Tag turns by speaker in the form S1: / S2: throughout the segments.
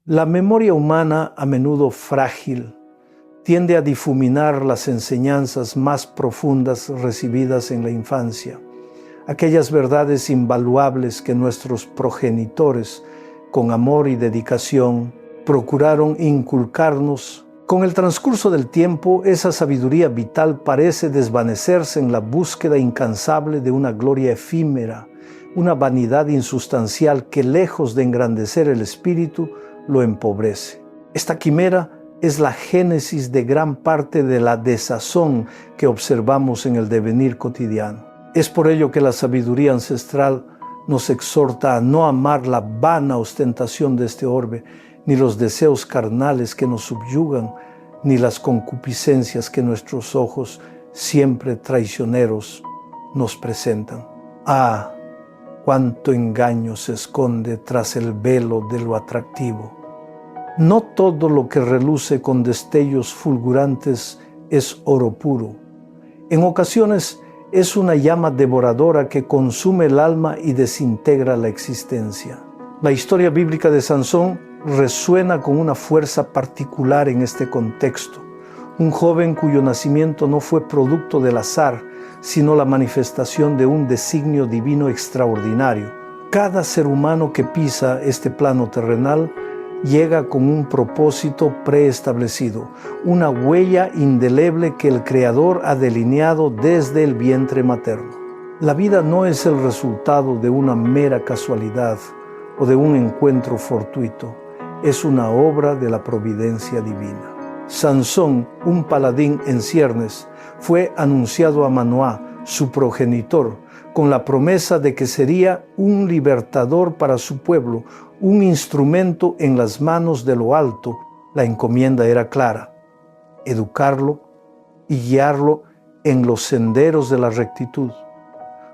S1: La memoria humana, a menudo frágil, tiende a difuminar las enseñanzas más profundas recibidas en la infancia, aquellas verdades invaluables que nuestros progenitores, con amor y dedicación, procuraron inculcarnos. Con el transcurso del tiempo, esa sabiduría vital parece desvanecerse en la búsqueda incansable de una gloria efímera, una vanidad insustancial que, lejos de engrandecer el espíritu, lo empobrece. Esta quimera es la génesis de gran parte de la desazón que observamos en el devenir cotidiano. Es por ello que la sabiduría ancestral nos exhorta a no amar la vana ostentación de este orbe, ni los deseos carnales que nos subyugan, ni las concupiscencias que nuestros ojos, siempre traicioneros, nos presentan. ¡Ah! Cuánto engaño se esconde tras el velo de lo atractivo. No todo lo que reluce con destellos fulgurantes es oro puro. En ocasiones es una llama devoradora que consume el alma y desintegra la existencia. La historia bíblica de Sansón resuena con una fuerza particular en este contexto. Un joven cuyo nacimiento no fue producto del azar, sino la manifestación de un designio divino extraordinario. Cada ser humano que pisa este plano terrenal llega con un propósito preestablecido, una huella indeleble que el Creador ha delineado desde el vientre materno. La vida no es el resultado de una mera casualidad o de un encuentro fortuito, es una obra de la providencia divina. Sansón, un paladín en ciernes, fue anunciado a Manoá, su progenitor, con la promesa de que sería un libertador para su pueblo, un instrumento en las manos de lo alto. La encomienda era clara: educarlo y guiarlo en los senderos de la rectitud,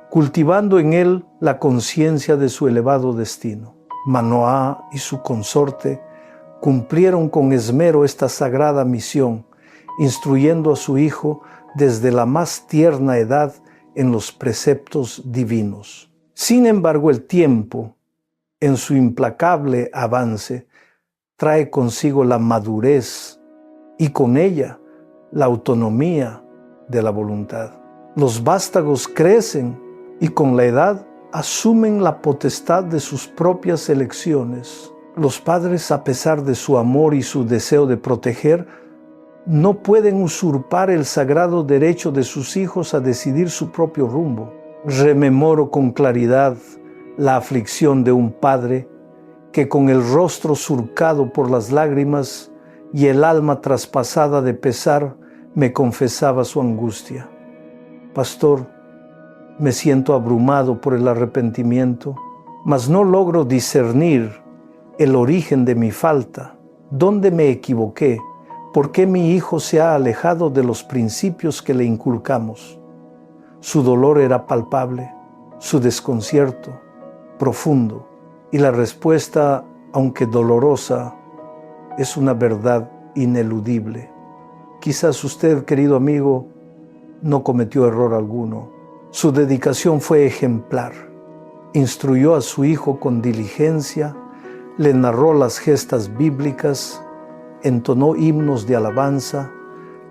S1: cultivando en él la conciencia de su elevado destino. Manoá y su consorte cumplieron con esmero esta sagrada misión, instruyendo a su hijo desde la más tierna edad en los preceptos divinos. Sin embargo, el tiempo, en su implacable avance, trae consigo la madurez y con ella la autonomía de la voluntad. Los vástagos crecen y con la edad asumen la potestad de sus propias elecciones. Los padres, a pesar de su amor y su deseo de proteger, no pueden usurpar el sagrado derecho de sus hijos a decidir su propio rumbo. Rememoro con claridad la aflicción de un padre que, con el rostro surcado por las lágrimas y el alma traspasada de pesar, me confesaba su angustia. Pastor, me siento abrumado por el arrepentimiento, mas no logro discernir el origen de mi falta. ¿Dónde me equivoqué? ¿Por qué mi hijo se ha alejado de los principios que le inculcamos? Su dolor era palpable, su desconcierto profundo, y la respuesta, aunque dolorosa, es una verdad ineludible. Quizás usted, querido amigo, no cometió error alguno. Su dedicación fue ejemplar. Instruyó a su hijo con diligencia, le narró las gestas bíblicas, entonó himnos de alabanza,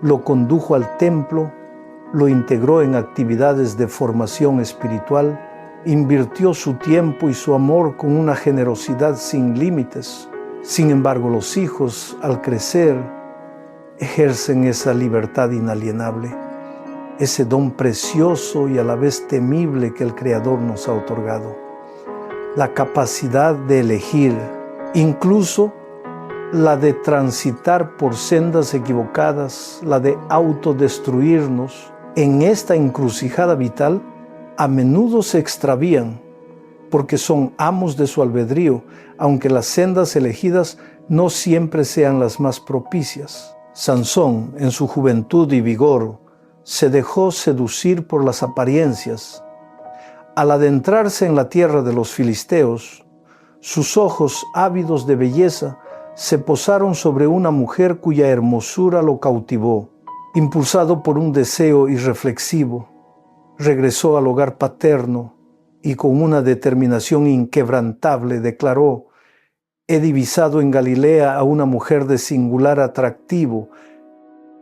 S1: lo condujo al templo, lo integró en actividades de formación espiritual, invirtió su tiempo y su amor con una generosidad sin límites. Sin embargo, los hijos, al crecer, ejercen esa libertad inalienable, ese don precioso y a la vez temible que el Creador nos ha otorgado. La capacidad de elegir, incluso la de transitar por sendas equivocadas, la de autodestruirnos. En esta encrucijada vital, a menudo se extravían porque son amos de su albedrío, aunque las sendas elegidas no siempre sean las más propicias. Sansón, en su juventud y vigor, se dejó seducir por las apariencias. Al adentrarse en la tierra de los filisteos, sus ojos, ávidos de belleza, se posaron sobre una mujer cuya hermosura lo cautivó. Impulsado por un deseo irreflexivo, regresó al hogar paterno y con una determinación inquebrantable declaró: He divisado en Galilea a una mujer de singular atractivo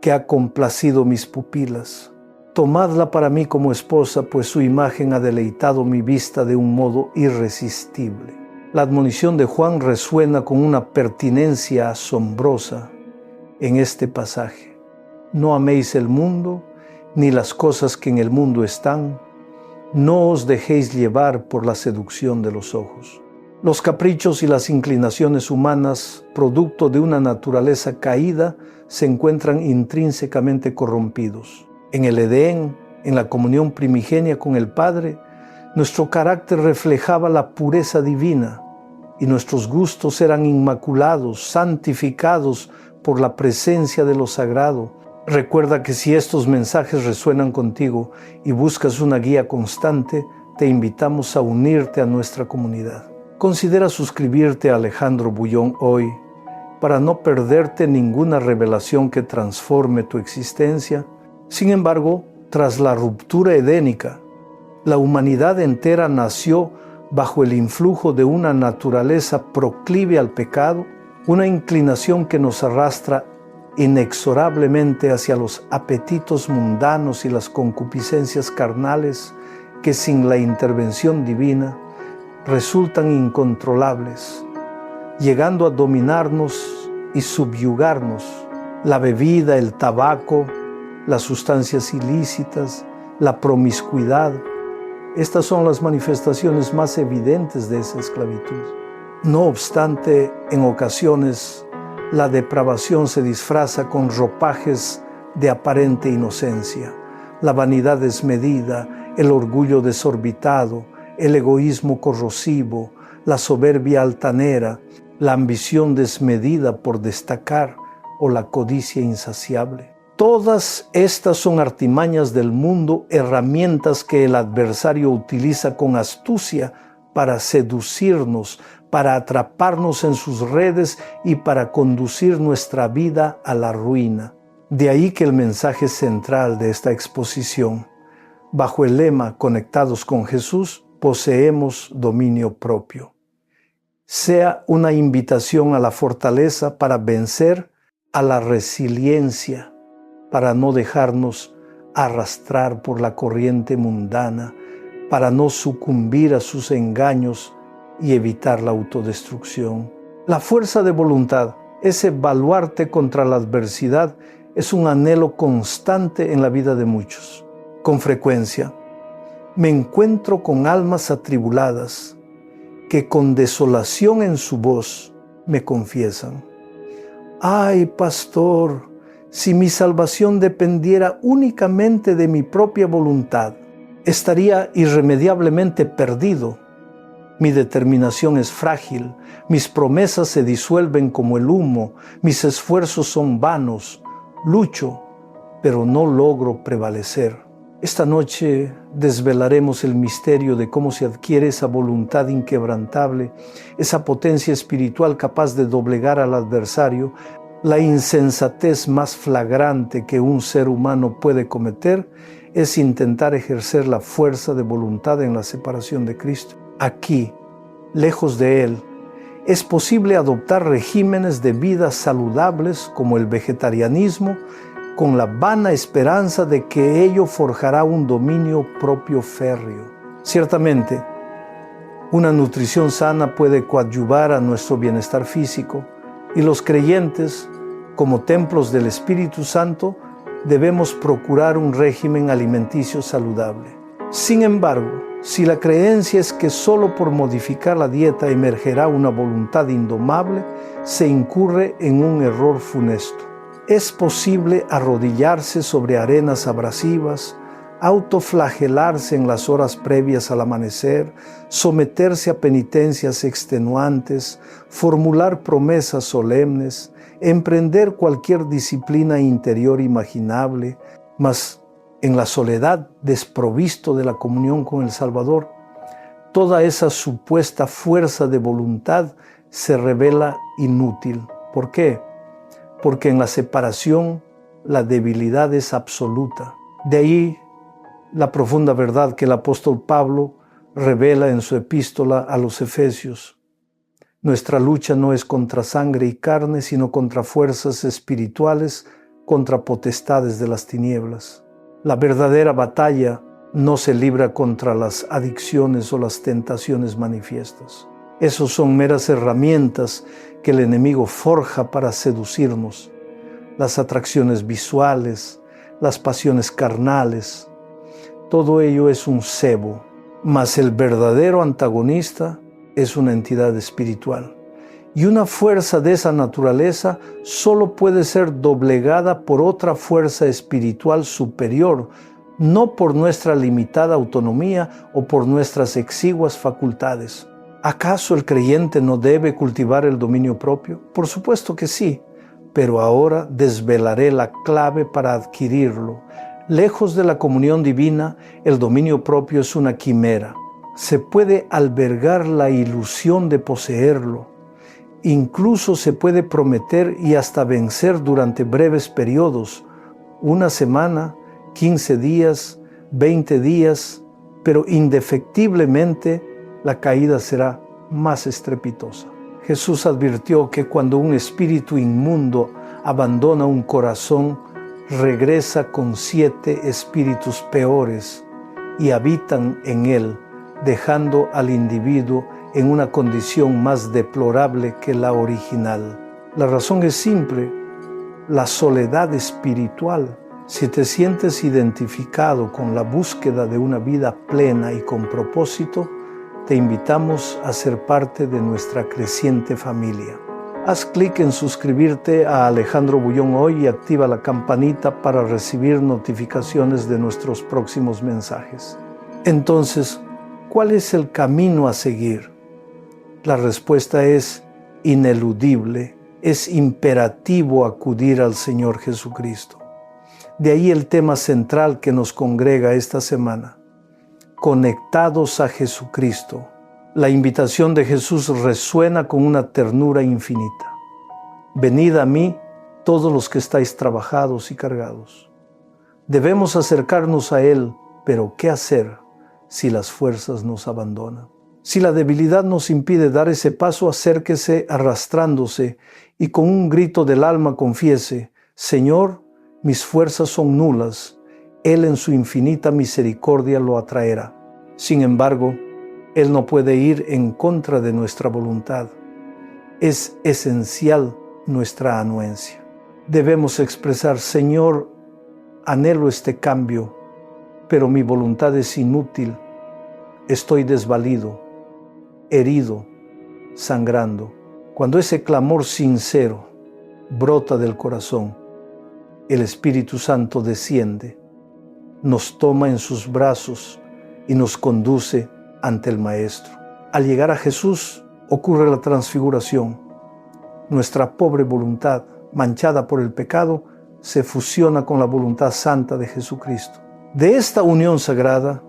S1: que ha complacido mis pupilas. Tomadla para mí como esposa, pues su imagen ha deleitado mi vista de un modo irresistible. La admonición de Juan resuena con una pertinencia asombrosa en este pasaje. No améis el mundo, ni las cosas que en el mundo están. No os dejéis llevar por la seducción de los ojos. Los caprichos y las inclinaciones humanas, producto de una naturaleza caída, se encuentran intrínsecamente corrompidos. En el Edén, en la comunión primigenia con el Padre, nuestro carácter reflejaba la pureza divina y nuestros gustos eran inmaculados, santificados por la presencia de lo sagrado. Recuerda que si estos mensajes resuenan contigo y buscas una guía constante, te invitamos a unirte a nuestra comunidad. Considera suscribirte a Alejandro Bullón hoy para no perderte ninguna revelación que transforme tu existencia. Sin embargo, tras la ruptura edénica, la humanidad entera nació bajo el influjo de una naturaleza proclive al pecado, una inclinación que nos arrastra inexorablemente hacia los apetitos mundanos y las concupiscencias carnales que sin la intervención divina resultan incontrolables, llegando a dominarnos y subyugarnos. La bebida, el tabaco, las sustancias ilícitas, la promiscuidad, estas son las manifestaciones más evidentes de esa esclavitud. No obstante, en ocasiones, la depravación se disfraza con ropajes de aparente inocencia. La vanidad desmedida, el orgullo desorbitado, el egoísmo corrosivo, la soberbia altanera, la ambición desmedida por destacar o la codicia insaciable. Todas estas son artimañas del mundo, herramientas que el adversario utiliza con astucia para seducirnos, para atraparnos en sus redes y para conducir nuestra vida a la ruina. De ahí que el mensaje central de esta exposición, bajo el lema Conectados con Jesús, poseemos dominio propio, sea una invitación a la fortaleza para vencer, a la resiliencia, para no dejarnos arrastrar por la corriente mundana, para no sucumbir a sus engaños y evitar la autodestrucción. La fuerza de voluntad, ese baluarte contra la adversidad, es un anhelo constante en la vida de muchos. Con frecuencia, me encuentro con almas atribuladas que con desolación en su voz me confiesan: «Ay, pastor, si mi salvación dependiera únicamente de mi propia voluntad, estaría irremediablemente perdido. Mi determinación es frágil, mis promesas se disuelven como el humo, mis esfuerzos son vanos, lucho, pero no logro prevalecer». Esta noche desvelaremos el misterio de cómo se adquiere esa voluntad inquebrantable, esa potencia espiritual capaz de doblegar al adversario. La insensatez más flagrante que un ser humano puede cometer es intentar ejercer la fuerza de voluntad en la separación de Cristo. Aquí, lejos de Él, es posible adoptar regímenes de vida saludables como el vegetarianismo, con la vana esperanza de que ello forjará un dominio propio férreo. Ciertamente, una nutrición sana puede coadyuvar a nuestro bienestar físico, y los creyentes, como templos del Espíritu Santo, debemos procurar un régimen alimenticio saludable. Sin embargo, si la creencia es que solo por modificar la dieta emergerá una voluntad indomable, se incurre en un error funesto. Es posible arrodillarse sobre arenas abrasivas, autoflagelarse en las horas previas al amanecer, someterse a penitencias extenuantes, formular promesas solemnes, emprender cualquier disciplina interior imaginable, mas en la soledad, desprovisto de la comunión con el Salvador, toda esa supuesta fuerza de voluntad se revela inútil. ¿Por qué? Porque en la separación la debilidad es absoluta. De ahí la profunda verdad que el apóstol Pablo revela en su epístola a los Efesios. Nuestra lucha no es contra sangre y carne, sino contra fuerzas espirituales, contra potestades de las tinieblas. La verdadera batalla no se libra contra las adicciones o las tentaciones manifiestas. Esos son meras herramientas que el enemigo forja para seducirnos. Las atracciones visuales, las pasiones carnales, todo ello es un cebo, mas el verdadero antagonista es una entidad espiritual. Y una fuerza de esa naturaleza solo puede ser doblegada por otra fuerza espiritual superior, no por nuestra limitada autonomía o por nuestras exiguas facultades. ¿Acaso el creyente no debe cultivar el dominio propio? Por supuesto que sí, pero ahora desvelaré la clave para adquirirlo. Lejos de la comunión divina, el dominio propio es una quimera. Se puede albergar la ilusión de poseerlo. Incluso se puede prometer y hasta vencer durante breves periodos, una semana, 15 días, 20 días, pero indefectiblemente la caída será más estrepitosa. Jesús advirtió que cuando un espíritu inmundo abandona un corazón, regresa con 7 espíritus peores y habitan en él, dejando al individuo en una condición más deplorable que la original. La razón es simple: la soledad espiritual. Si te sientes identificado con la búsqueda de una vida plena y con propósito, te invitamos a ser parte de nuestra creciente familia. Haz clic en suscribirte a Alejandro Bullón hoy y activa la campanita para recibir notificaciones de nuestros próximos mensajes. Entonces, ¿cuál es el camino a seguir? La respuesta es ineludible. Es imperativo acudir al Señor Jesucristo. De ahí el tema central que nos congrega esta semana: conectados a Jesucristo. La invitación de Jesús resuena con una ternura infinita. Venid a mí, todos los que estáis trabajados y cargados. Debemos acercarnos a Él, pero ¿qué hacer si las fuerzas nos abandonan? Si la debilidad nos impide dar ese paso, acérquese arrastrándose y con un grito del alma confiese: Señor, mis fuerzas son nulas. Él en su infinita misericordia lo atraerá. Sin embargo, Él no puede ir en contra de nuestra voluntad. Es esencial nuestra anuencia. Debemos expresar: Señor, anhelo este cambio, pero mi voluntad es inútil. Estoy desvalido, herido, sangrando. Cuando ese clamor sincero brota del corazón, el Espíritu Santo desciende, nos toma en sus brazos y nos conduce ante el Maestro. Al llegar a Jesús ocurre la transfiguración. Nuestra pobre voluntad, manchada por el pecado, se fusiona con la voluntad santa de Jesucristo. De esta unión sagrada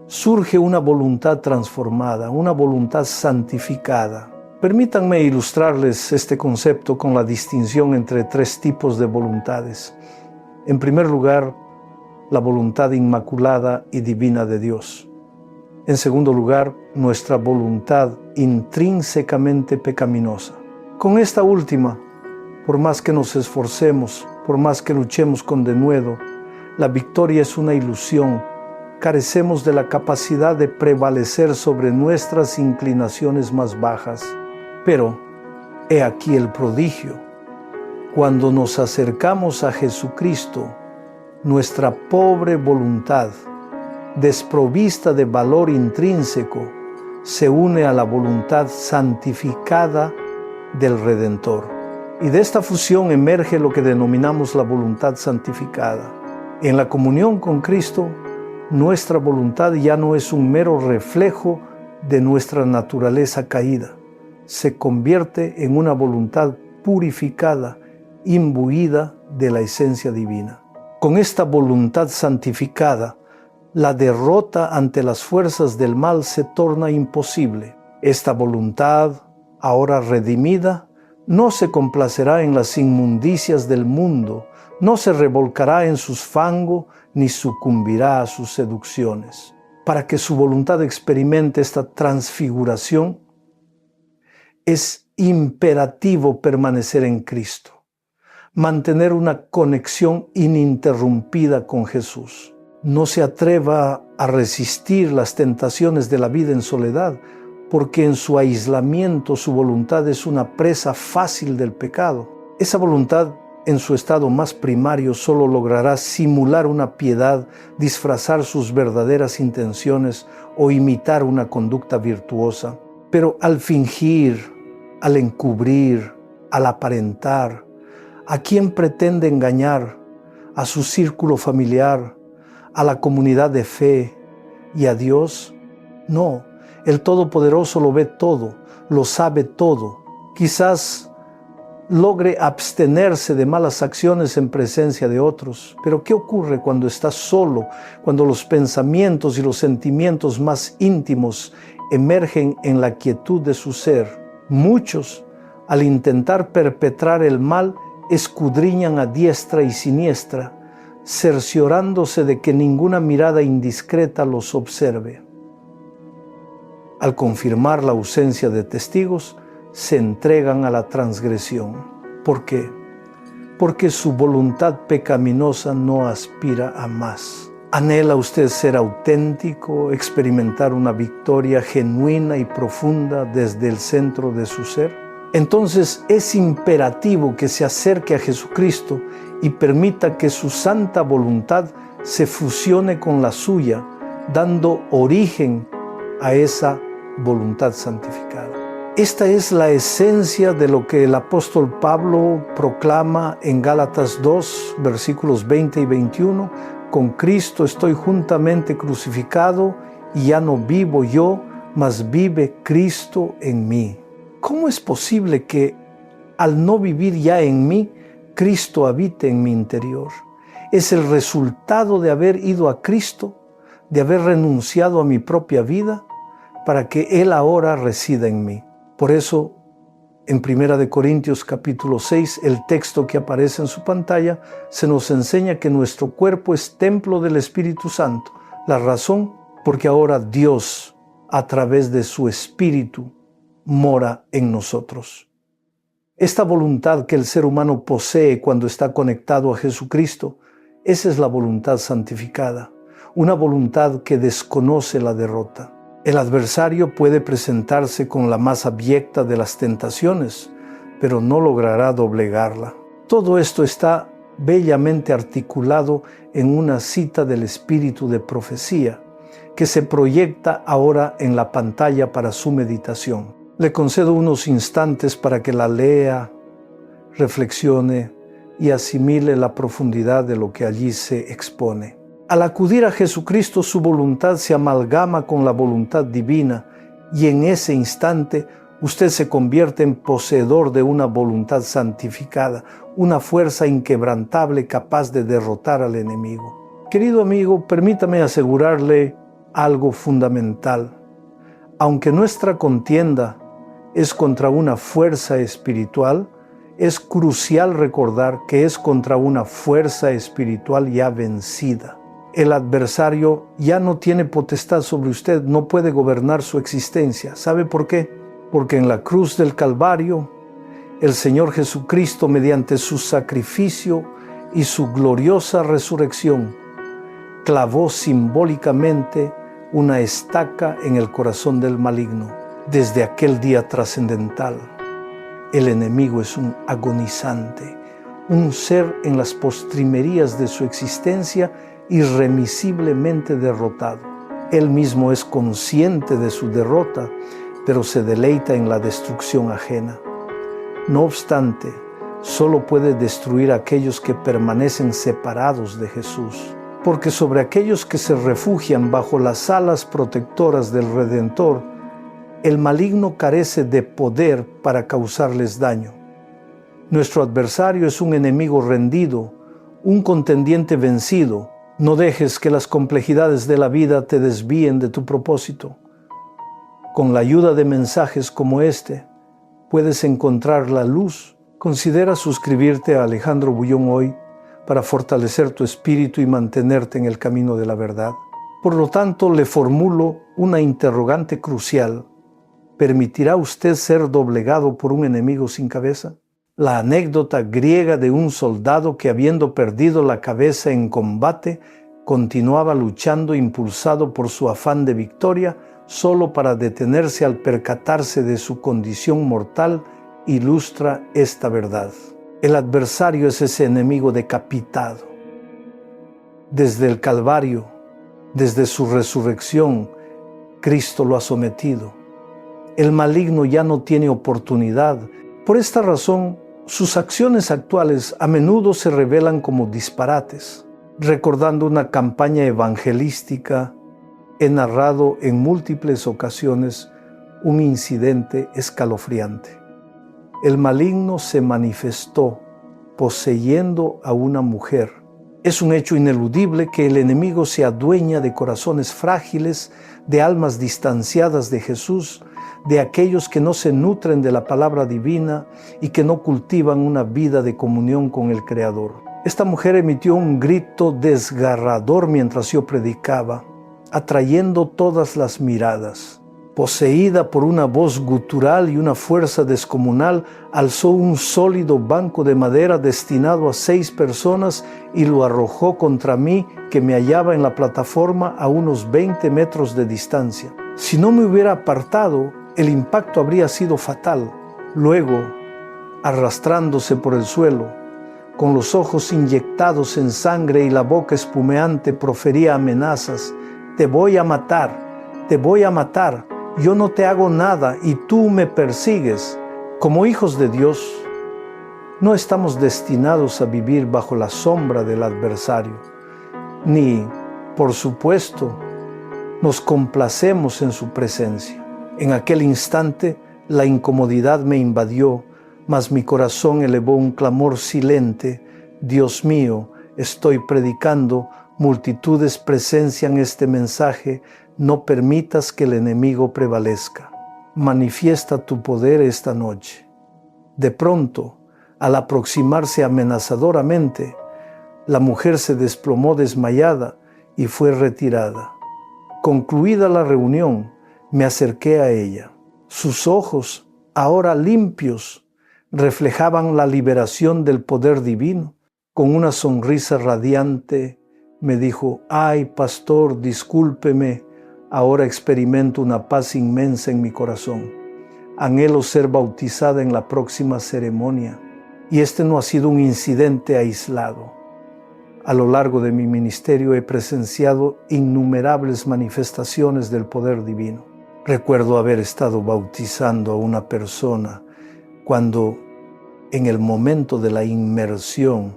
S1: surge una voluntad transformada, una voluntad santificada. Permítanme ilustrarles este concepto con la distinción entre 3 tipos de voluntades. En primer lugar, la voluntad inmaculada y divina de Dios. En segundo lugar, nuestra voluntad intrínsecamente pecaminosa. Con esta última, por más que nos esforcemos, por más que luchemos con denuedo, la victoria es una ilusión. Carecemos de la capacidad de prevalecer sobre nuestras inclinaciones más bajas. Pero, he aquí el prodigio. Cuando nos acercamos a Jesucristo, nuestra pobre voluntad, desprovista de valor intrínseco, se une a la voluntad santificada del Redentor. Y de esta fusión emerge lo que denominamos la voluntad santificada. En la comunión con Cristo, nuestra voluntad ya no es un mero reflejo de nuestra naturaleza caída. Se convierte en una voluntad purificada, imbuida de la esencia divina. Con esta voluntad santificada, la derrota ante las fuerzas del mal se torna imposible. Esta voluntad, ahora redimida, no se complacerá en las inmundicias del mundo, no se revolcará en sus fangos, ni sucumbirá a sus seducciones. Para que su voluntad experimente esta transfiguración, es imperativo permanecer en Cristo, mantener una conexión ininterrumpida con Jesús. No se atreva a resistir las tentaciones de la vida en soledad, porque en su aislamiento su voluntad es una presa fácil del pecado. Esa voluntad, en su estado más primario, solo logrará simular una piedad, disfrazar sus verdaderas intenciones o imitar una conducta virtuosa. Pero al fingir, al encubrir, al aparentar, ¿a quién pretende engañar? ¿A su círculo familiar? ¿A la comunidad de fe? ¿Y a Dios? No, el Todopoderoso lo ve todo, lo sabe todo. Quizás logre abstenerse de malas acciones en presencia de otros. Pero ¿qué ocurre cuando está solo, cuando los pensamientos y los sentimientos más íntimos emergen en la quietud de su ser? Muchos, al intentar perpetrar el mal, escudriñan a diestra y siniestra, cerciorándose de que ninguna mirada indiscreta los observe. Al confirmar la ausencia de testigos, se entregan a la transgresión. ¿Por qué? Porque su voluntad pecaminosa no aspira a más. ¿Anhela usted ser auténtico, experimentar una victoria genuina y profunda desde el centro de su ser? Entonces es imperativo que se acerque a Jesucristo y permita que su santa voluntad se fusione con la suya, dando origen a esa voluntad santificada. Esta es la esencia de lo que el apóstol Pablo proclama en Gálatas 2, versículos 20 y 21. Con Cristo estoy juntamente crucificado y ya no vivo yo, mas vive Cristo en mí. ¿Cómo es posible que al no vivir ya en mí, Cristo habite en mi interior? Es el resultado de haber ido a Cristo, de haber renunciado a mi propia vida para que Él ahora resida en mí. Por eso, en 1 Corintios capítulo 6, el texto que aparece en su pantalla, se nos enseña que nuestro cuerpo es templo del Espíritu Santo. La razón, porque ahora Dios, a través de su Espíritu, mora en nosotros. Esta voluntad que el ser humano posee cuando está conectado a Jesucristo, esa es la voluntad santificada, una voluntad que desconoce la derrota. El adversario puede presentarse con la más abyecta de las tentaciones, pero no logrará doblegarla. Todo esto está bellamente articulado en una cita del Espíritu de profecía, que se proyecta ahora en la pantalla para su meditación. Le concedo unos instantes para que la lea, reflexione y asimile la profundidad de lo que allí se expone. Al acudir a Jesucristo, su voluntad se amalgama con la voluntad divina y en ese instante usted se convierte en poseedor de una voluntad santificada, una fuerza inquebrantable capaz de derrotar al enemigo. Querido amigo, permítame asegurarle algo fundamental. Aunque nuestra contienda es contra una fuerza espiritual, es crucial recordar que es contra una fuerza espiritual ya vencida. El adversario ya no tiene potestad sobre usted, no puede gobernar su existencia. ¿Sabe por qué? Porque en la cruz del Calvario, el Señor Jesucristo, mediante su sacrificio y su gloriosa resurrección, clavó simbólicamente una estaca en el corazón del maligno. Desde aquel día trascendental, el enemigo es un agonizante, un ser en las postrimerías de su existencia irremisiblemente derrotado. Él mismo es consciente de su derrota, pero se deleita en la destrucción ajena. No obstante, solo puede destruir a aquellos que permanecen separados de Jesús, porque sobre aquellos que se refugian bajo las alas protectoras del Redentor, el maligno carece de poder para causarles daño. Nuestro adversario es un enemigo rendido, un contendiente vencido. No dejes que las complejidades de la vida te desvíen de tu propósito. Con la ayuda de mensajes como este, puedes encontrar la luz. Considera suscribirte a Alejandro Bullón hoy para fortalecer tu espíritu y mantenerte en el camino de la verdad. Por lo tanto, le formulo una interrogante crucial. ¿permitirá usted ser doblegado por un enemigo sin cabeza? La anécdota griega de un soldado que, habiendo perdido la cabeza en combate, continuaba luchando impulsado por su afán de victoria, solo para detenerse al percatarse de su condición mortal, ilustra esta verdad. El adversario es ese enemigo decapitado. Desde el Calvario, desde su resurrección, Cristo lo ha sometido. El maligno ya no tiene oportunidad. Por esta razón, sus acciones actuales a menudo se revelan como disparates. Recordando una campaña evangelística, he narrado en múltiples ocasiones un incidente escalofriante. El maligno se manifestó poseyendo a una mujer. Es un hecho ineludible que el enemigo se adueña de corazones frágiles, de almas distanciadas de Jesús, de aquellos que no se nutren de la palabra divina y que no cultivan una vida de comunión con el Creador. Esta mujer emitió un grito desgarrador mientras yo predicaba, atrayendo todas las miradas. Poseída por una voz gutural y una fuerza descomunal, alzó un sólido banco de madera destinado a 6 personas y lo arrojó contra mí, que me hallaba en la plataforma a unos 20 metros de distancia. Si no me hubiera apartado, el impacto habría sido fatal. Luego, arrastrándose por el suelo, con los ojos inyectados en sangre y la boca espumeante, profería amenazas. «Te voy a matar, te voy a matar. Yo no te hago nada y tú me persigues». Como hijos de Dios, no estamos destinados a vivir bajo la sombra del adversario, ni, por supuesto, nos complacemos en su presencia. En aquel instante, la incomodidad me invadió, mas mi corazón elevó un clamor silente. «Dios mío, estoy predicando, multitudes presencian este mensaje, no permitas que el enemigo prevalezca. Manifiesta tu poder esta noche». De pronto, al aproximarse amenazadoramente, la mujer se desplomó desmayada y fue retirada. Concluida la reunión, me acerqué a ella. Sus ojos, ahora limpios, reflejaban la liberación del poder divino. Con una sonrisa radiante, me dijo: «Ay, pastor, discúlpeme. Ahora experimento una paz inmensa en mi corazón. Anhelo ser bautizada en la próxima ceremonia». Y este no ha sido un incidente aislado. A lo largo de mi ministerio he presenciado innumerables manifestaciones del poder divino. Recuerdo haber estado bautizando a una persona cuando, en el momento de la inmersión,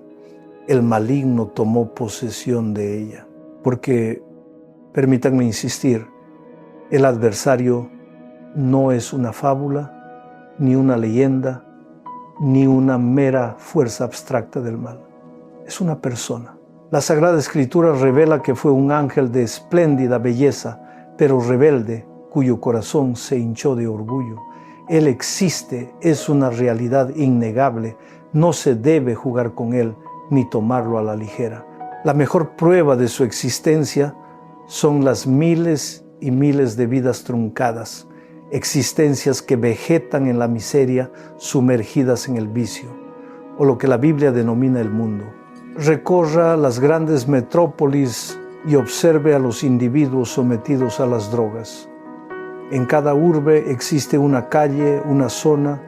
S1: el maligno tomó posesión de ella. Porque, permítanme insistir, el adversario no es una fábula, ni una leyenda, ni una mera fuerza abstracta del mal. Es una persona. La Sagrada Escritura revela que fue un ángel de espléndida belleza, pero rebelde, cuyo corazón se hinchó de orgullo. Él existe, es una realidad innegable, no se debe jugar con él ni tomarlo a la ligera. La mejor prueba de su existencia son las miles y miles de vidas truncadas, existencias que vegetan en la miseria, sumergidas en el vicio, o lo que la Biblia denomina el mundo. Recorra las grandes metrópolis y observe a los individuos sometidos a las drogas. En cada urbe existe una calle, una zona,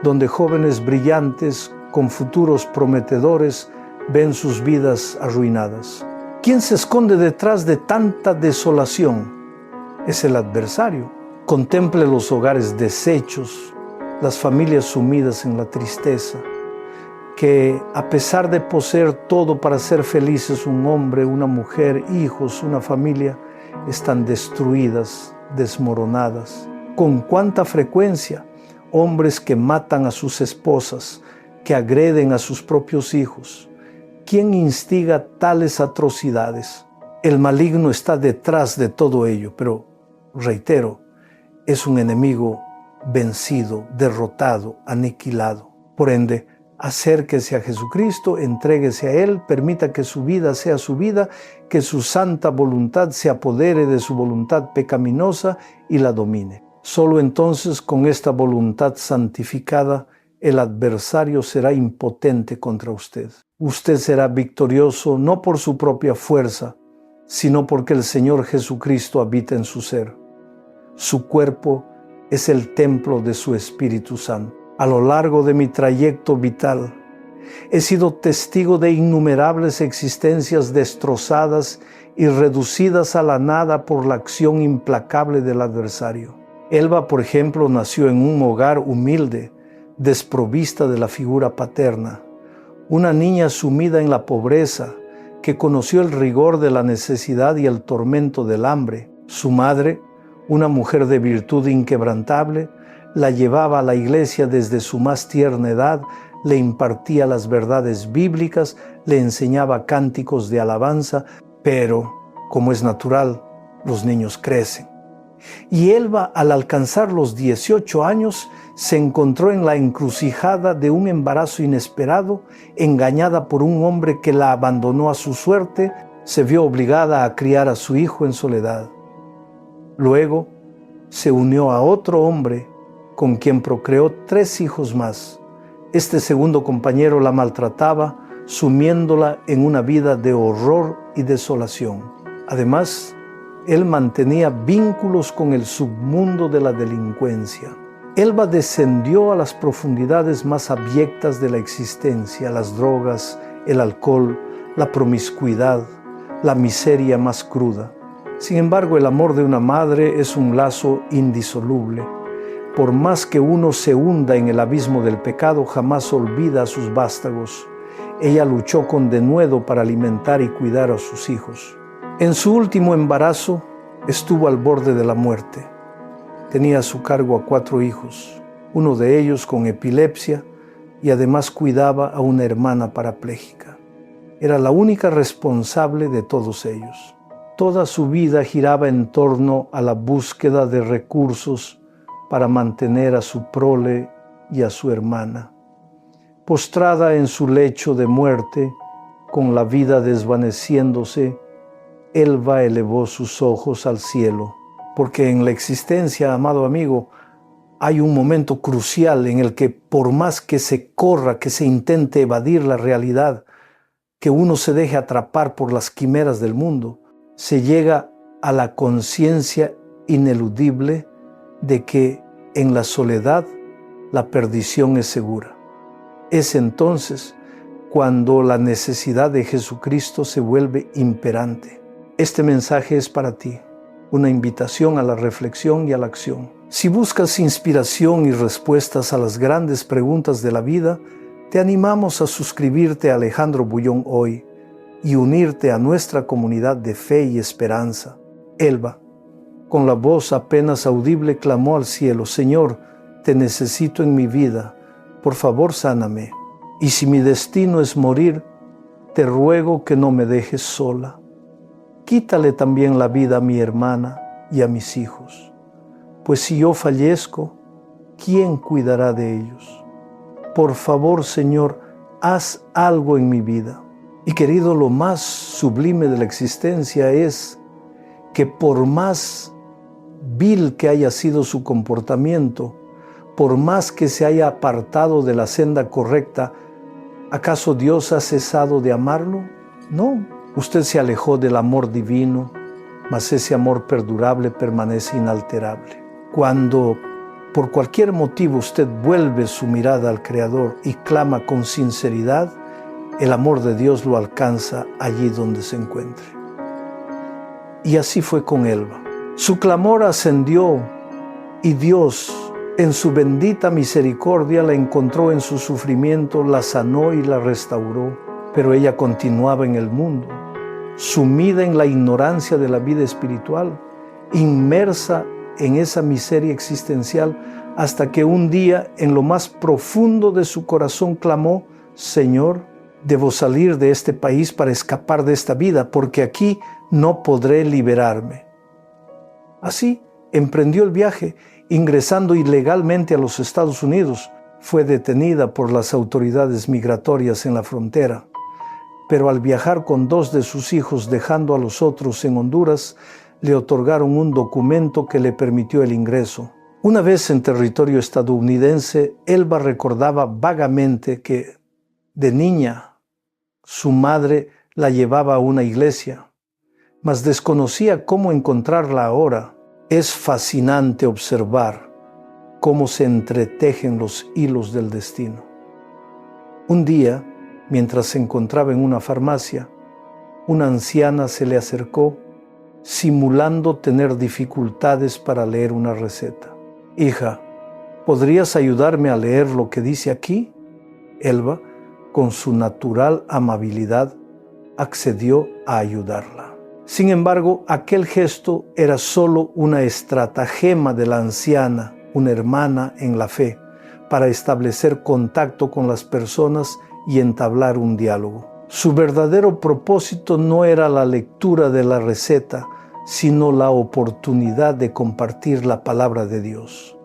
S1: donde jóvenes brillantes, con futuros prometedores, ven sus vidas arruinadas. ¿Quién se esconde detrás de tanta desolación? Es el adversario. Contemple los hogares deshechos, las familias sumidas en la tristeza, que a pesar de poseer todo para ser felices, un hombre, una mujer, hijos, una familia, están destruidas, desmoronadas. ¿Con cuánta frecuencia? Hombres que matan a sus esposas, que agreden a sus propios hijos. ¿Quién instiga tales atrocidades? El maligno está detrás de todo ello, pero, reitero, es un enemigo vencido, derrotado, aniquilado. Por ende, acérquese a Jesucristo, entréguese a Él, permita que su vida sea su vida, que su santa voluntad se apodere de su voluntad pecaminosa y la domine. Solo entonces, con esta voluntad santificada, el adversario será impotente contra usted. Usted será victorioso no por su propia fuerza, sino porque el Señor Jesucristo habita en su ser. Su cuerpo es el templo de su Espíritu Santo. A lo largo de mi trayecto vital, he sido testigo de innumerables existencias destrozadas y reducidas a la nada por la acción implacable del adversario. Elba, por ejemplo, nació en un hogar humilde, desprovista de la figura paterna. Una niña sumida en la pobreza, que conoció el rigor de la necesidad y el tormento del hambre. Su madre, una mujer de virtud inquebrantable, la llevaba a la iglesia desde su más tierna edad, le impartía las verdades bíblicas, le enseñaba cánticos de alabanza, pero, como es natural, los niños crecen. Y Elba, al alcanzar los 18 años, se encontró en la encrucijada de un embarazo inesperado, engañada por un hombre que la abandonó a su suerte, se vio obligada a criar a su hijo en soledad. Luego, se unió a otro hombre con quien procreó 3 hijos más. Este segundo compañero la maltrataba, sumiéndola en una vida de horror y desolación. Además, él mantenía vínculos con el submundo de la delincuencia. Elba descendió a las profundidades más abyectas de la existencia, las drogas, el alcohol, la promiscuidad, la miseria más cruda. Sin embargo, el amor de una madre es un lazo indisoluble. Por más que uno se hunda en el abismo del pecado, jamás olvida a sus vástagos. Ella luchó con denuedo para alimentar y cuidar a sus hijos. En su último embarazo estuvo al borde de la muerte. Tenía a su cargo a 4 hijos, uno de ellos con epilepsia, y además cuidaba a una hermana parapléjica. Era la única responsable de todos ellos. Toda su vida giraba en torno a la búsqueda de recursos para mantener a su prole y a su hermana. Postrada en su lecho de muerte, con la vida desvaneciéndose, Elba elevó sus ojos al cielo, porque en la existencia, amado amigo, hay un momento crucial en el que por más que se corra, que se intente evadir la realidad, que uno se deje atrapar por las quimeras del mundo, se llega a la conciencia ineludible de que en la soledad la perdición es segura. Es entonces cuando la necesidad de Jesucristo se vuelve imperante. Este mensaje es para ti, una invitación a la reflexión y a la acción. Si buscas inspiración y respuestas a las grandes preguntas de la vida, te animamos a suscribirte a Alejandro Bullón hoy y unirte a nuestra comunidad de fe y esperanza. Elba, con la voz apenas audible, clamó al cielo: Señor, te necesito en mi vida, por favor sáname. Y si mi destino es morir, te ruego que no me dejes sola. Quítale también la vida a mi hermana y a mis hijos, pues si yo fallezco, ¿quién cuidará de ellos? Por favor, Señor, haz algo en mi vida. Y querido, lo más sublime de la existencia es que por más vil que haya sido su comportamiento, por más que se haya apartado de la senda correcta, ¿acaso Dios ha cesado de amarlo? No. Usted se alejó del amor divino, mas ese amor perdurable permanece inalterable. Cuando por cualquier motivo usted vuelve su mirada al Creador y clama con sinceridad, el amor de Dios lo alcanza allí donde se encuentre. Y así fue con Elba. Su clamor ascendió y Dios, en su bendita misericordia, la encontró en su sufrimiento, la sanó y la restauró. Pero ella continuaba en el mundo, sumida en la ignorancia de la vida espiritual, inmersa en esa miseria existencial, hasta que un día, en lo más profundo de su corazón, clamó: Señor, debo salir de este país para escapar de esta vida, porque aquí no podré liberarme. Así emprendió el viaje, ingresando ilegalmente a los Estados Unidos. Fue detenida por las autoridades migratorias en la frontera. Pero al viajar con 2 de sus hijos, dejando a los otros en Honduras, le otorgaron un documento que le permitió el ingreso. Una vez en territorio estadounidense, Elba recordaba vagamente que, de niña, su madre la llevaba a una iglesia, mas desconocía cómo encontrarla ahora. Es fascinante observar cómo se entretejen los hilos del destino. Un día, mientras se encontraba en una farmacia, una anciana se le acercó, simulando tener dificultades para leer una receta. «Hija, ¿podrías ayudarme a leer lo que dice aquí?» Elba, con su natural amabilidad, accedió a ayudarla. Sin embargo, aquel gesto era solo una estratagema de la anciana, una hermana en la fe, para establecer contacto con las personas y entablar un diálogo. Su verdadero propósito no era la lectura de la receta, sino la oportunidad de compartir la palabra de Dios.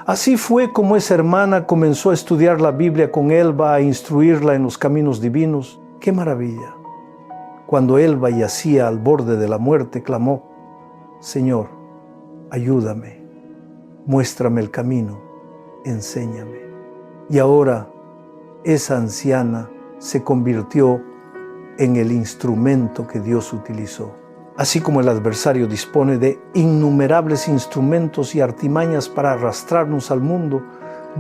S1: Así fue como esa hermana comenzó a estudiar la Biblia con Elba, a instruirla en los caminos divinos. ¡Qué maravilla! Cuando Elba yacía al borde de la muerte, clamó: «Señor, ayúdame, muéstrame el camino, enséñame». Y ahora esa anciana se convirtió en el instrumento que Dios utilizó. Así como el adversario dispone de innumerables instrumentos y artimañas para arrastrarnos al mundo,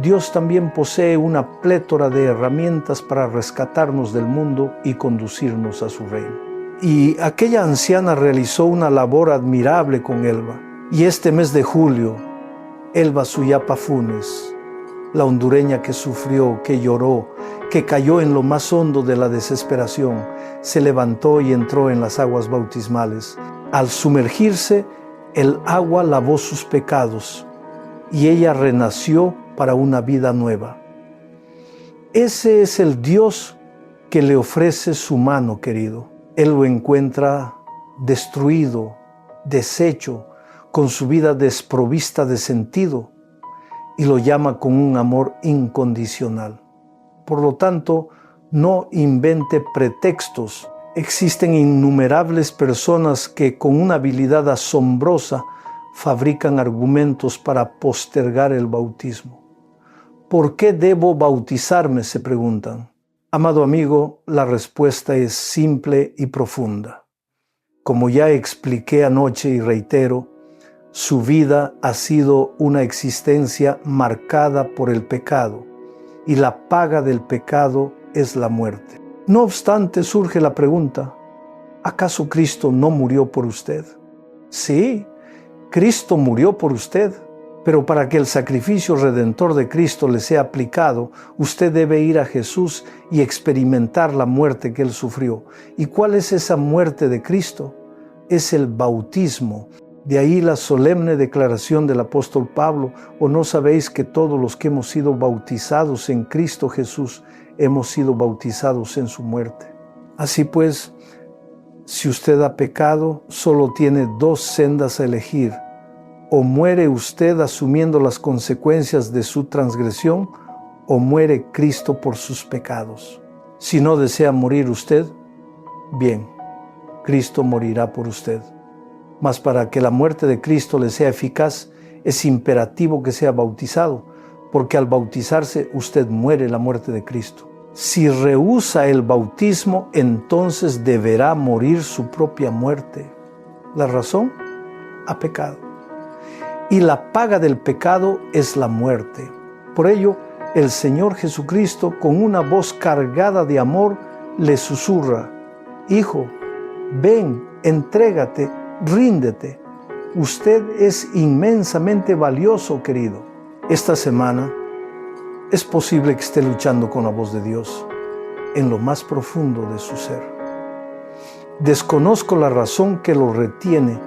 S1: Dios también posee una plétora de herramientas para rescatarnos del mundo y conducirnos a su reino. Y aquella anciana realizó una labor admirable con Elba. Y este mes de julio, Elba Suyapa Funes, la hondureña que sufrió, que lloró, que cayó en lo más hondo de la desesperación, se levantó y entró en las aguas bautismales. Al sumergirse, el agua lavó sus pecados y ella renació para una vida nueva. Ese es el Dios que le ofrece su mano, querido. Él lo encuentra destruido, deshecho, con su vida desprovista de sentido, y lo llama con un amor incondicional. Por lo tanto, no invente pretextos. Existen innumerables personas que con una habilidad asombrosa fabrican argumentos para postergar el bautismo. ¿Por qué debo bautizarme?, se preguntan. Amado amigo, la respuesta es simple y profunda. Como ya expliqué anoche y reitero, su vida ha sido una existencia marcada por el pecado, y la paga del pecado es la muerte. No obstante, surge la pregunta: ¿acaso Cristo no murió por usted? Sí, Cristo murió por usted, pero para que el sacrificio redentor de Cristo le sea aplicado, usted debe ir a Jesús y experimentar la muerte que Él sufrió. ¿Y cuál es esa muerte de Cristo? Es el bautismo. De ahí la solemne declaración del apóstol Pablo: ¿o no sabéis que todos los que hemos sido bautizados en Cristo Jesús hemos sido bautizados en su muerte? Así pues, si usted ha pecado, solo tiene dos sendas a elegir: o muere usted asumiendo las consecuencias de su transgresión, o muere Cristo por sus pecados. Si no desea morir usted, bien, Cristo morirá por usted. Mas para que la muerte de Cristo le sea eficaz, es imperativo que sea bautizado, porque al bautizarse usted muere la muerte de Cristo. Si rehúsa el bautismo, entonces deberá morir su propia muerte. ¿La razón? Ha pecado. Y la paga del pecado es la muerte. Por ello, el Señor Jesucristo, con una voz cargada de amor, le susurra: «Hijo, ven, entrégate, ríndete. Usted es inmensamente valioso, querido». Esta semana es posible que esté luchando con la voz de Dios en lo más profundo de su ser. Desconozco la razón que lo retiene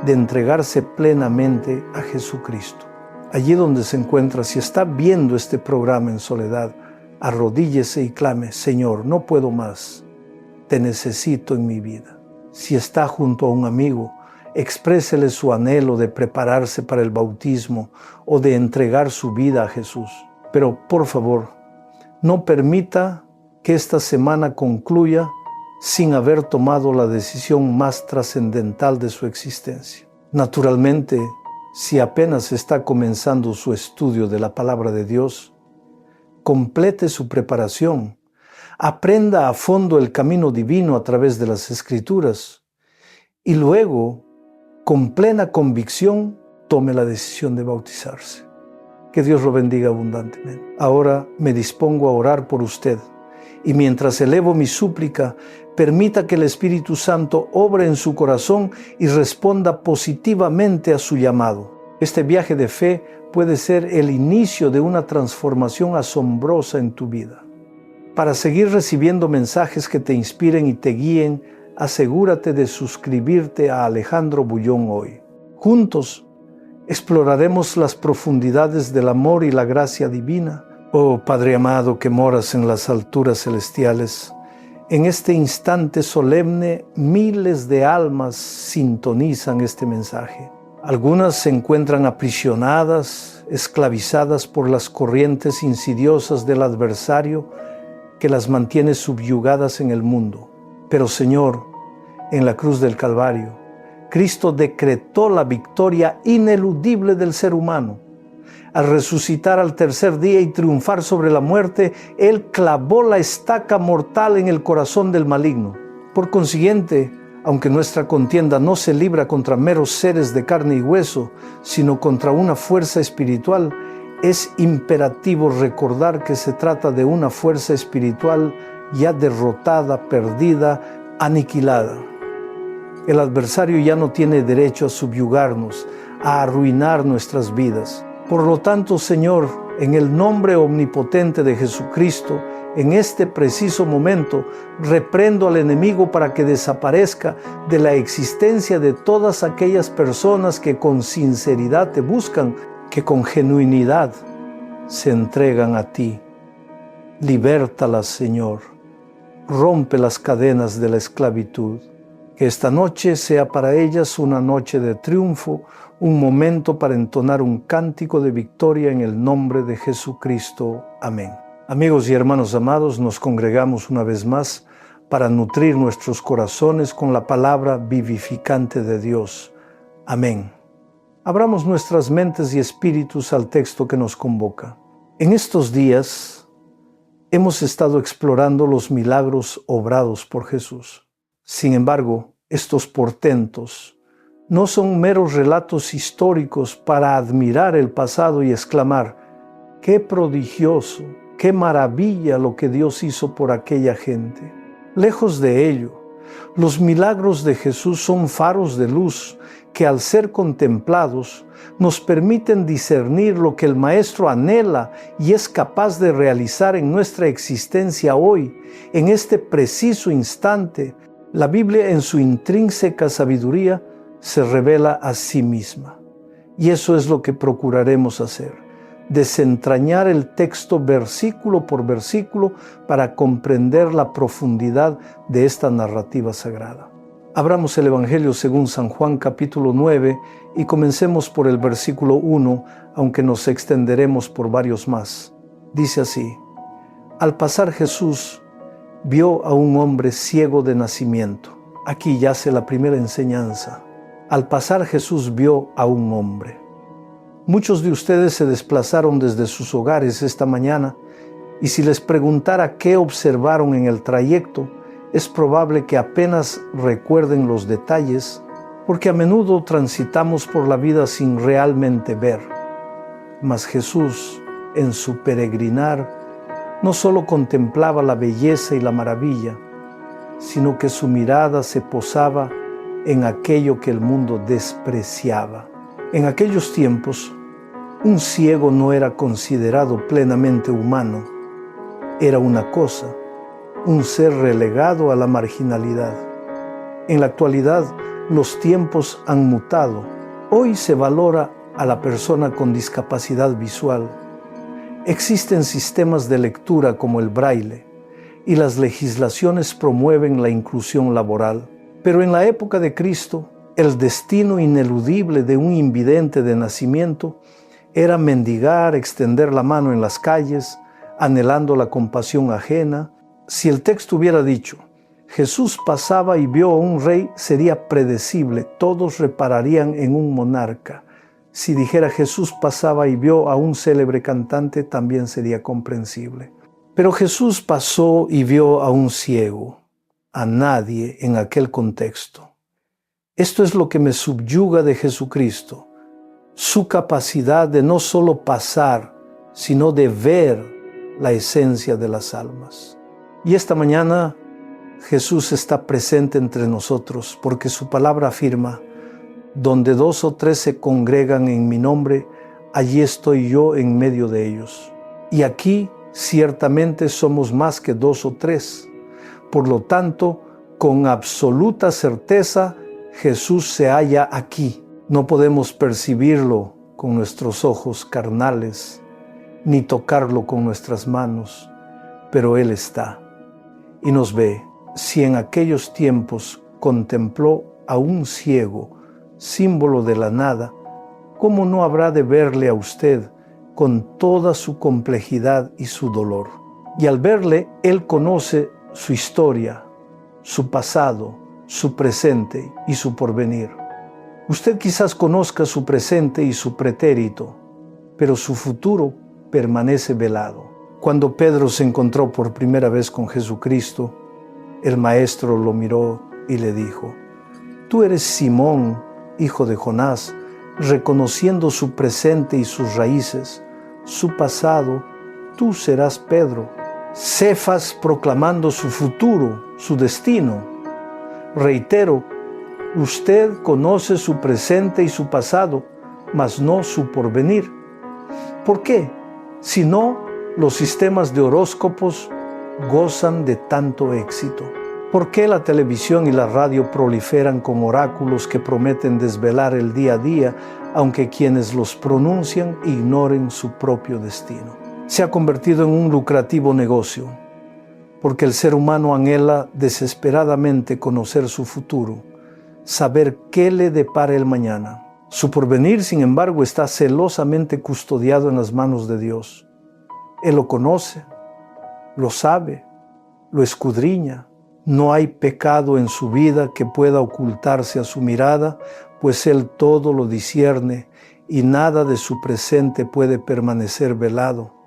S1: de entregarse plenamente a Jesucristo. Allí donde se encuentra, si está viendo este programa en soledad, arrodíllese y clame: «Señor, no puedo más, te necesito en mi vida». Si está junto a un amigo, exprésele su anhelo de prepararse para el bautismo o de entregar su vida a Jesús. Pero por favor, no permita que esta semana concluya sin haber tomado la decisión más trascendental de su existencia. Naturalmente, Si apenas está comenzando su estudio de la palabra de Dios, complete su preparación, aprenda a fondo el camino divino a través de las Escrituras y luego, con plena convicción, tome la decisión de bautizarse. Que Dios lo bendiga abundantemente. Ahora me dispongo a orar por usted y mientras elevo mi súplica, permita que el Espíritu Santo obre en su corazón y responda positivamente a su llamado. Este viaje de fe puede ser el inicio de una transformación asombrosa en tu vida. Para seguir recibiendo mensajes que te inspiren y te guíen, asegúrate de suscribirte a Alejandro Bullón hoy. Juntos exploraremos las profundidades del amor y la gracia divina. Oh Padre amado que moras en las alturas celestiales, en este instante solemne miles de almas sintonizan este mensaje. Algunas se encuentran aprisionadas, esclavizadas por las corrientes insidiosas del adversario que las mantiene subyugadas en el mundo. Pero Señor, en la cruz del Calvario, Cristo decretó la victoria ineludible del ser humano. Al resucitar al tercer día y triunfar sobre la muerte, Él clavó la estaca mortal en el corazón del maligno. Por consiguiente, aunque nuestra contienda no se libra contra meros seres de carne y hueso, sino contra una fuerza espiritual, es imperativo recordar que se trata de una fuerza espiritual ya derrotada, perdida, aniquilada. El adversario ya no tiene derecho a subyugarnos, a arruinar nuestras vidas. Por lo tanto, Señor, en el nombre omnipotente de Jesucristo, en este preciso momento, reprendo al enemigo para que desaparezca de la existencia de todas aquellas personas que con sinceridad te buscan, que con genuinidad se entregan a ti. Libértalas, Señor. Rompe las cadenas de la esclavitud. Que esta noche sea para ellas una noche de triunfo, un momento para entonar un cántico de victoria en el nombre de Jesucristo. Amén. Amigos y hermanos amados, nos congregamos una vez más para nutrir nuestros corazones con la palabra vivificante de Dios. Amén. Abramos nuestras mentes y espíritus al texto que nos convoca. En estos días hemos estado explorando los milagros obrados por Jesús. Sin embargo, estos portentos no son meros relatos históricos para admirar el pasado y exclamar: ¡qué prodigioso, qué maravilla lo que Dios hizo por aquella gente! Lejos de ello, los milagros de Jesús son faros de luz que al ser contemplados nos permiten discernir lo que el Maestro anhela y es capaz de realizar en nuestra existencia hoy, en este preciso instante. La Biblia en su intrínseca sabiduría se revela a sí misma. Y eso es lo que procuraremos hacer, desentrañar el texto versículo por versículo para comprender la profundidad de esta narrativa sagrada. Abramos el Evangelio según San Juan capítulo 9 y comencemos por el versículo 1, aunque nos extenderemos por varios más. Dice así: Al pasar Jesús vio a un hombre ciego de nacimiento. Aquí yace la primera enseñanza. Al pasar Jesús vio a un hombre. Muchos de ustedes se desplazaron desde sus hogares esta mañana y si les preguntara qué observaron en el trayecto, es probable que apenas recuerden los detalles, porque a menudo transitamos por la vida sin realmente ver. Mas Jesús, en su peregrinar, no solo contemplaba la belleza y la maravilla, sino que su mirada se posaba en aquello que el mundo despreciaba. En aquellos tiempos, un ciego no era considerado plenamente humano. Era una cosa, un ser relegado a la marginalidad. En la actualidad, los tiempos han mutado. Hoy se valora a la persona con discapacidad visual. Existen sistemas de lectura como el braille y las legislaciones promueven la inclusión laboral. Pero en la época de Cristo, el destino ineludible de un invidente de nacimiento era mendigar, extender la mano en las calles, anhelando la compasión ajena. Si el texto hubiera dicho: Jesús pasaba y vio a un rey, sería predecible, todos repararían en un monarca. Si dijera Jesús pasaba y vio a un célebre cantante, también sería comprensible. Pero Jesús pasó y vio a un ciego, a nadie en aquel contexto. Esto es lo que me subyuga de Jesucristo, su capacidad de no solo pasar, sino de ver la esencia de las almas. Y esta mañana Jesús está presente entre nosotros porque su palabra afirma: donde 2 o 3 se congregan en mi nombre, allí estoy yo en medio de ellos. Y aquí ciertamente somos más que 2 o 3. Por lo tanto, con absoluta certeza, Jesús se halla aquí. No podemos percibirlo con nuestros ojos carnales, ni tocarlo con nuestras manos, pero Él está y nos ve. Si en aquellos tiempos contempló a un ciego, símbolo de la nada, ¿cómo no habrá de verle a usted con toda su complejidad y su dolor? Y al verle, Él conoce su historia, su pasado, su presente y su porvenir. Usted quizás conozca su presente y su pretérito, pero su futuro permanece velado. Cuando Pedro se encontró por primera vez con Jesucristo, el Maestro lo miró y le dijo: «Tú eres Simón, hijo de Jonás», reconociendo su presente y sus raíces, su pasado: «Tú serás Pedro». Cefas proclamando su futuro, su destino. Reitero, usted conoce su presente y su pasado, mas no su porvenir. ¿Por qué? Si no, los sistemas de horóscopos gozan de tanto éxito. ¿Por qué la televisión y la radio proliferan con oráculos que prometen desvelar el día a día, aunque quienes los pronuncian ignoren su propio destino? Se ha convertido en un lucrativo negocio, porque el ser humano anhela desesperadamente conocer su futuro, saber qué le depara el mañana. Su porvenir, sin embargo, está celosamente custodiado en las manos de Dios. Él lo conoce, lo sabe, lo escudriña. No hay pecado en su vida que pueda ocultarse a su mirada, pues Él todo lo discierne y nada de su presente puede permanecer velado.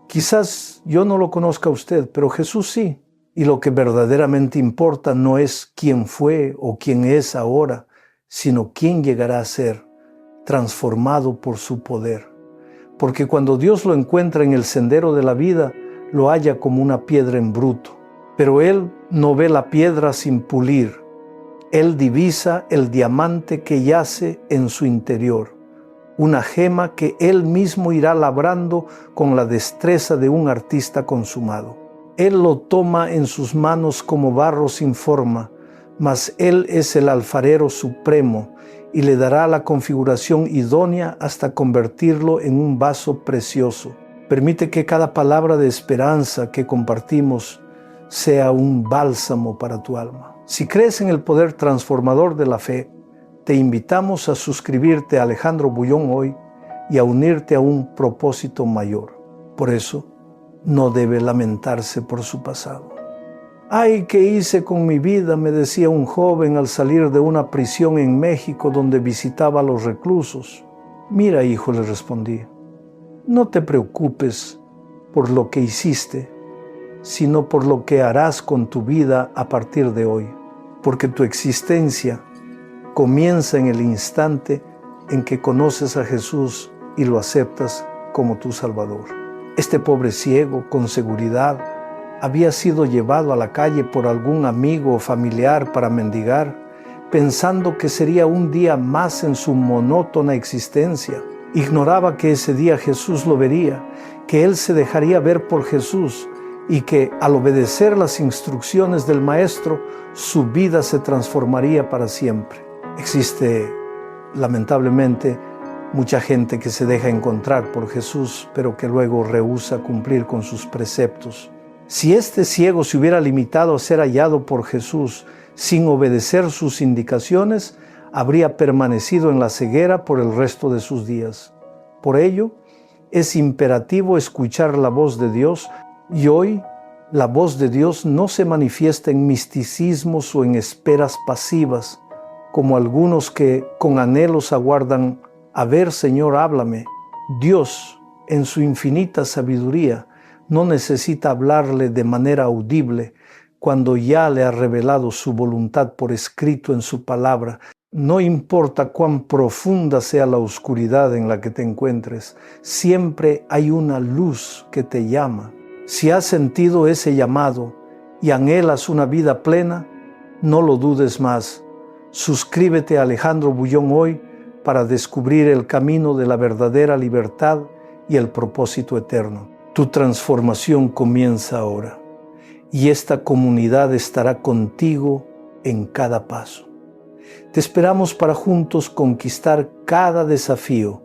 S1: Quizás yo no lo conozca a usted, pero Jesús sí. Y lo que verdaderamente importa no es quién fue o quién es ahora, sino quién llegará a ser, transformado por su poder. Porque cuando Dios lo encuentra en el sendero de la vida, lo halla como una piedra en bruto. Pero Él no ve la piedra sin pulir. Él divisa el diamante que yace en su interior, una gema que Él mismo irá labrando con la destreza de un artista consumado. Él lo toma en sus manos como barro sin forma, mas Él es el alfarero supremo y le dará la configuración idónea hasta convertirlo en un vaso precioso. Permite que cada palabra de esperanza que compartimos sea un bálsamo para tu alma. Si crees en el poder transformador de la fe, te invitamos a suscribirte a Alejandro Bullón hoy y a unirte a un propósito mayor. Por eso, no debe lamentarse por su pasado. «Ay, ¿qué hice con mi vida?», me decía un joven al salir de una prisión en México donde visitaba a los reclusos. «Mira, hijo», le respondí, «no te preocupes por lo que hiciste, sino por lo que harás con tu vida a partir de hoy, porque tu existencia comienza en el instante en que conoces a Jesús y lo aceptas como tu Salvador». Este pobre ciego, con seguridad, había sido llevado a la calle por algún amigo o familiar para mendigar, pensando que sería un día más en su monótona existencia. Ignoraba que ese día Jesús lo vería, que él se dejaría ver por Jesús y que al obedecer las instrucciones del Maestro, su vida se transformaría para siempre. Existe, lamentablemente, mucha gente que se deja encontrar por Jesús, pero que luego rehúsa cumplir con sus preceptos. Si este ciego se hubiera limitado a ser hallado por Jesús sin obedecer sus indicaciones, habría permanecido en la ceguera por el resto de sus días. Por ello, es imperativo escuchar la voz de Dios, y hoy la voz de Dios no se manifiesta en misticismos o en esperas pasivas, como algunos que con anhelos aguardan A ver, Señor, háblame. Dios, en su infinita sabiduría, no necesita hablarle de manera audible cuando ya le ha revelado su voluntad por escrito en su palabra. No importa cuán profunda sea la oscuridad en la que te encuentres, siempre hay una luz que te llama. Si has sentido ese llamado y anhelas una vida plena, no lo dudes más. Suscríbete a Alejandro Bullón hoy para descubrir el camino de la verdadera libertad y el propósito eterno. Tu transformación comienza ahora y esta comunidad estará contigo en cada paso. Te esperamos para juntos conquistar cada desafío